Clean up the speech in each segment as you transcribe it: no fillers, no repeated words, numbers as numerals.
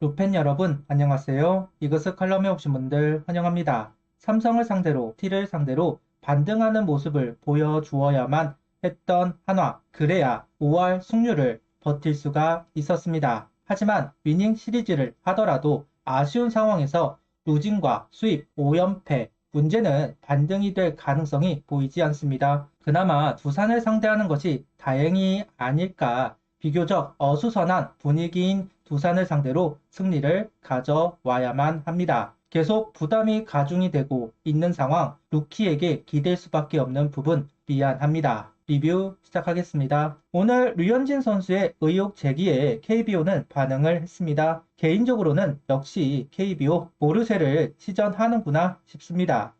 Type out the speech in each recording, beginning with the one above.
루펜 여러분 안녕하세요. 이것을 칼럼에 오신 분들 환영합니다. 삼성을 상대로 T를 상대로 반등하는 모습을 보여주어야만 했던 한화. 그래야 5월 승률을 버틸 수가 있었습니다. 하지만 위닝 시리즈를 하더라도 아쉬운 상황에서 루징과 수입 5연패. 문제는 반등이 될 가능성이 보이지 않습니다. 그나마 두산을 상대하는 것이 다행이 아닐까. 비교적 어수선한 분위기인 두산을 상대로 승리를 가져와야만 합니다. 계속 부담이 가중이 되고 있는 상황, 루키에게 기댈 수밖에 없는 부분 미안합니다. 리뷰 시작하겠습니다. 오늘 류현진 선수의 의혹 제기에 KBO는 반응을 했습니다. 개인적으로는 역시 KBO 모르쇠를 시전하는구나 싶습니다.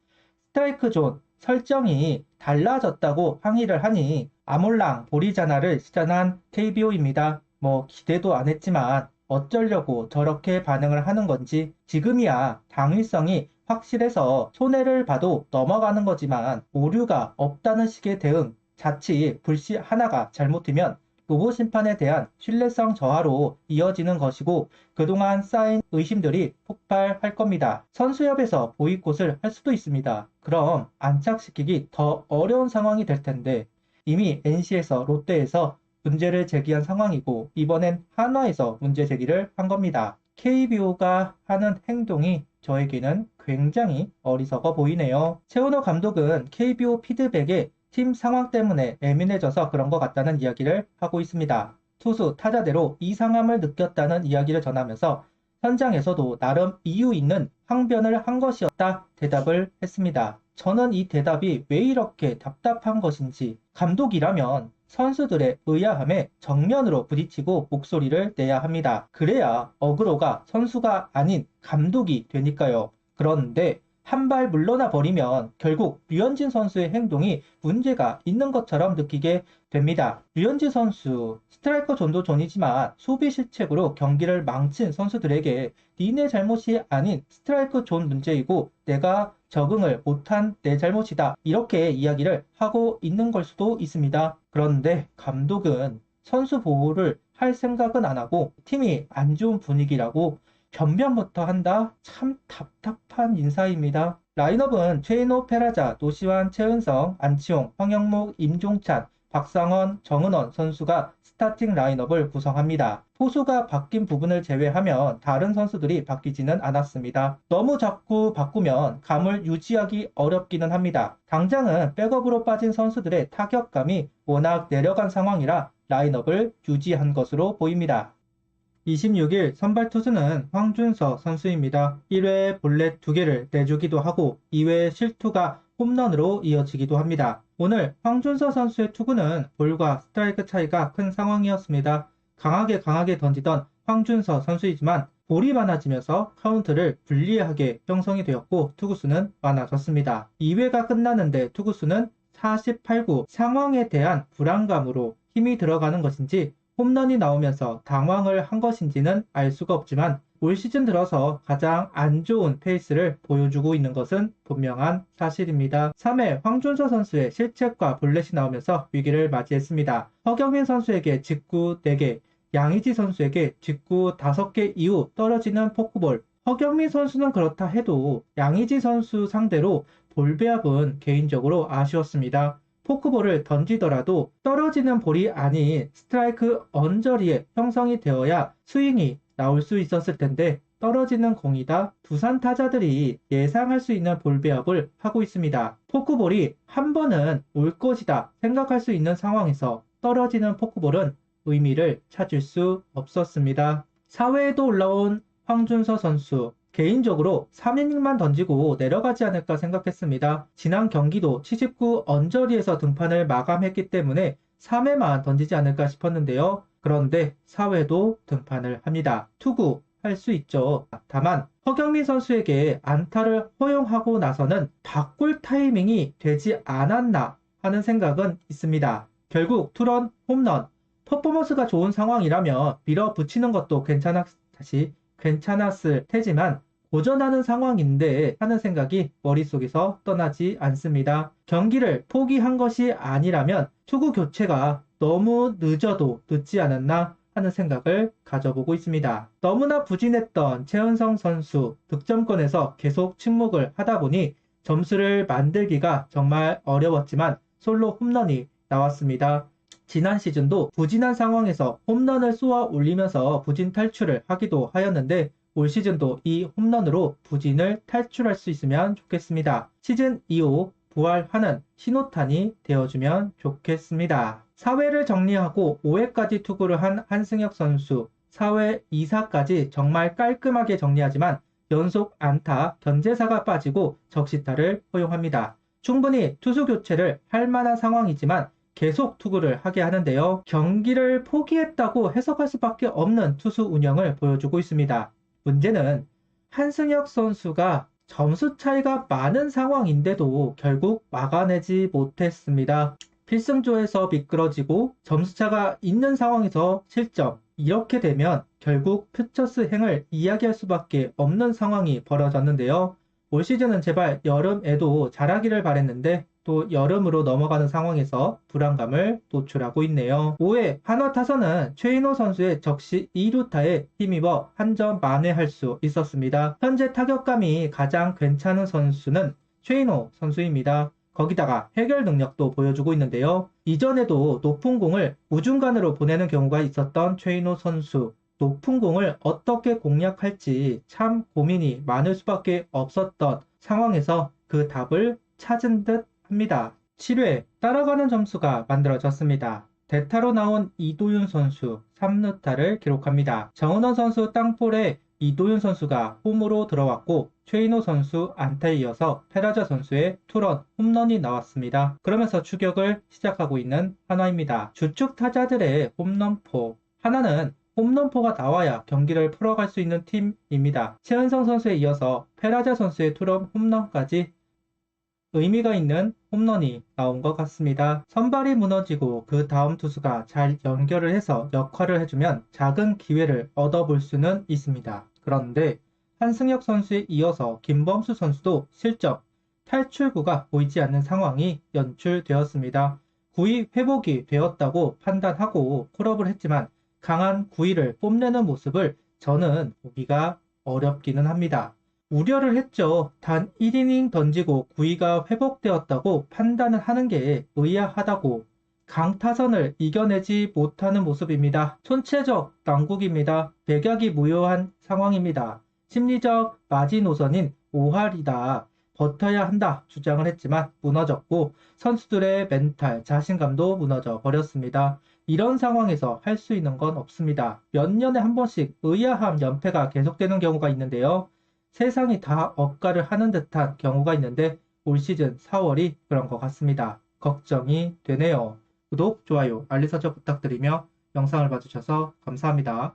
스트라이크 존 설정이 달라졌다고 항의를 하니 아몰랑 보리자나를 시전한 KBO입니다. 뭐 기대도 안 했지만 어쩌려고 저렇게 반응을 하는 건지 지금이야 당위성이 확실해서 손해를 봐도 넘어가는 거지만 오류가 없다는 식의 대응 자칫 불씨 하나가 잘못되면 로봇 심판에 대한 신뢰성 저하로 이어지는 것이고 그동안 쌓인 의심들이 폭발할 겁니다. 선수협에서 보이콧을 할 수도 있습니다. 그럼 안착시키기 더 어려운 상황이 될 텐데 이미 NC에서 롯데에서 문제를 제기한 상황이고 이번엔 한화에서 문제 제기를 한 겁니다. KBO가 하는 행동이 저에게는 굉장히 어리석어 보이네요. 최은호 감독은 KBO 피드백에 팀 상황 때문에 예민해져서 그런 것 같다는 이야기를 하고 있습니다. 투수, 타자대로 이상함을 느꼈다는 이야기를 전하면서 현장에서도 나름 이유 있는 항변을 한 것이었다 대답을 했습니다. 저는 이 대답이 왜 이렇게 답답한 것인지 감독이라면 선수들의 의아함에 정면으로 부딪히고 목소리를 내야 합니다. 그래야 어그로가 선수가 아닌 감독이 되니까요. 그런데 한 발 물러나 버리면 결국 류현진 선수의 행동이 문제가 있는 것처럼 느끼게 됩니다. 류현진 선수 스트라이커 존도 존이지만 수비 실책으로 경기를 망친 선수들에게 니네 잘못이 아닌 스트라이크 존 문제이고 내가 적응을 못한 내 잘못이다 이렇게 이야기를 하고 있는 걸 수도 있습니다. 그런데 감독은 선수 보호를 할 생각은 안 하고 팀이 안 좋은 분위기라고 변명부터 한다? 참 답답한 인사입니다. 라인업은 최인호, 페라자, 노시환, 최은성, 안치홍, 황영목, 임종찬, 박상원, 정은원 선수가 스타팅 라인업을 구성합니다. 포수가 바뀐 부분을 제외하면 다른 선수들이 바뀌지는 않았습니다. 너무 자꾸 바꾸면 감을 유지하기 어렵기는 합니다. 당장은 백업으로 빠진 선수들의 타격감이 워낙 내려간 상황이라 라인업을 유지한 것으로 보입니다. 26일 선발 투수는 황준서 선수입니다. 1회에 볼넷 2개를 내주기도 하고 2회 실투가 홈런으로 이어지기도 합니다. 오늘 황준서 선수의 투구는 볼과 스트라이크 차이가 큰 상황이었습니다. 강하게 던지던 황준서 선수이지만 볼이 많아지면서 카운트를 불리하게 형성이 되었고 투구수는 많아졌습니다. 2회가 끝나는데 투구수는 48구 상황에 대한 불안감으로 힘이 들어가는 것인지 홈런이 나오면서 당황을 한 것인지는 알 수가 없지만 올 시즌 들어서 가장 안 좋은 페이스를 보여주고 있는 것은 분명한 사실입니다. 3회 황준서 선수의 실책과 볼넷이 나오면서 위기를 맞이했습니다. 허경민 선수에게 직구 4개, 양의지 선수에게 직구 5개 이후 떨어지는 포크볼. 허경민 선수는 그렇다 해도 양의지 선수 상대로 볼 배합은 개인적으로 아쉬웠습니다. 포크볼을 던지더라도 떨어지는 볼이 아닌 스트라이크 언저리에 형성이 되어야 스윙이 나올 수 있었을 텐데 떨어지는 공이다. 두산 타자들이 예상할 수 있는 볼 배합을 하고 있습니다. 포크볼이 한 번은 올 것이다 생각할 수 있는 상황에서 떨어지는 포크볼은 의미를 찾을 수 없었습니다. 4회에도 올라온 황준서 선수. 개인적으로 3이닝만 던지고 내려가지 않을까 생각했습니다. 지난 경기도 79 언저리에서 등판을 마감했기 때문에 3회만 던지지 않을까 싶었는데요. 그런데 4회도 등판을 합니다. 투구 할 수 있죠. 다만 허경민 선수에게 안타를 허용하고 나서는 바꿀 타이밍이 되지 않았나 하는 생각은 있습니다. 결국 투런, 홈런, 퍼포먼스가 좋은 상황이라면 밀어붙이는 것도 괜찮았을 테지만 고전하는 상황인데 하는 생각이 머릿속에서 떠나지 않습니다. 경기를 포기한 것이 아니라면 투구 교체가 너무 늦어도 늦지 않았나 하는 생각을 가져보고 있습니다. 너무나 부진했던 최은성 선수 득점권에서 계속 침묵을 하다 보니 점수를 만들기가 정말 어려웠지만 솔로 홈런이 나왔습니다. 지난 시즌도 부진한 상황에서 홈런을 쏘아 올리면서 부진 탈출을 하기도 하였는데 올 시즌도 이 홈런으로 부진을 탈출할 수 있으면 좋겠습니다. 시즌 이후 부활하는 신호탄이 되어주면 좋겠습니다. 4회를 정리하고 5회까지 투구를 한 한승혁 선수 4회 2사까지 정말 깔끔하게 정리하지만 연속 안타 견제사가 빠지고 적시타를 허용합니다. 충분히 투수 교체를 할 만한 상황이지만 계속 투구를 하게 하는데요. 경기를 포기했다고 해석할 수밖에 없는 투수 운영을 보여주고 있습니다. 문제는 한승혁 선수가 점수 차이가 많은 상황인데도 결국 막아내지 못했습니다. 필승조에서 미끄러지고 점수차가 있는 상황에서 실점. 이렇게 되면 결국 퓨처스 행을 이야기할 수밖에 없는 상황이 벌어졌는데요. 올 시즌은 제발 여름에도 잘하기를 바랬는데 또 여름으로 넘어가는 상황에서 불안감을 노출하고 있네요. 5회 한화 타선은 최인호 선수의 적시 2루타에 힘입어 한 점 만회할 수 있었습니다. 현재 타격감이 가장 괜찮은 선수는 최인호 선수입니다. 거기다가 해결 능력도 보여주고 있는데요. 이전에도 높은 공을 우중간으로 보내는 경우가 있었던 최인호 선수. 높은 공을 어떻게 공략할지 참 고민이 많을 수밖에 없었던 상황에서 그 답을 찾은 듯 합니다. 7회 따라가는 점수가 만들어졌습니다. 대타로 나온 이도윤 선수 3루타를 기록합니다. 정은원 선수 땅볼에 이도윤 선수가 홈으로 들어왔고 최인호 선수 안타에 이어서 페라자 선수의 투런 홈런이 나왔습니다. 그러면서 추격을 시작하고 있는 한화입니다. 주축 타자들의 홈런포. 하나는 홈런포가 나와야 경기를 풀어갈 수 있는 팀입니다. 최은성 선수에 이어서 페라자 선수의 투런 홈런까지 의미가 있는 홈런이 나온 것 같습니다. 선발이 무너지고 그 다음 투수가 잘 연결을 해서 역할을 해주면 작은 기회를 얻어볼 수는 있습니다. 그런데 한승혁 선수에 이어서 김범수 선수도 실점, 탈출구가 보이지 않는 상황이 연출되었습니다. 9위 회복이 되었다고 판단하고 콜업을 했지만 강한 9위를 뽐내는 모습을 저는 보기가 어렵기는 합니다. 우려를 했죠. 단 1이닝 던지고 9위가 회복되었다고 판단을 하는 게 의아하다고. 강타선을 이겨내지 못하는 모습입니다. 손체적 난국입니다. 백약이 무효한 상황입니다. 심리적 마지노선인 5할이다. 버텨야 한다 주장을 했지만 무너졌고 선수들의 멘탈, 자신감도 무너져 버렸습니다. 이런 상황에서 할 수 있는 건 없습니다. 몇 년에 한 번씩 의아한 연패가 계속되는 경우가 있는데요. 세상이 다 억가를 하는 듯한 경우가 있는데 올 시즌 4월이 그런 것 같습니다. 걱정이 되네요. 구독, 좋아요, 알림 설정 부탁드리며 영상을 봐주셔서 감사합니다.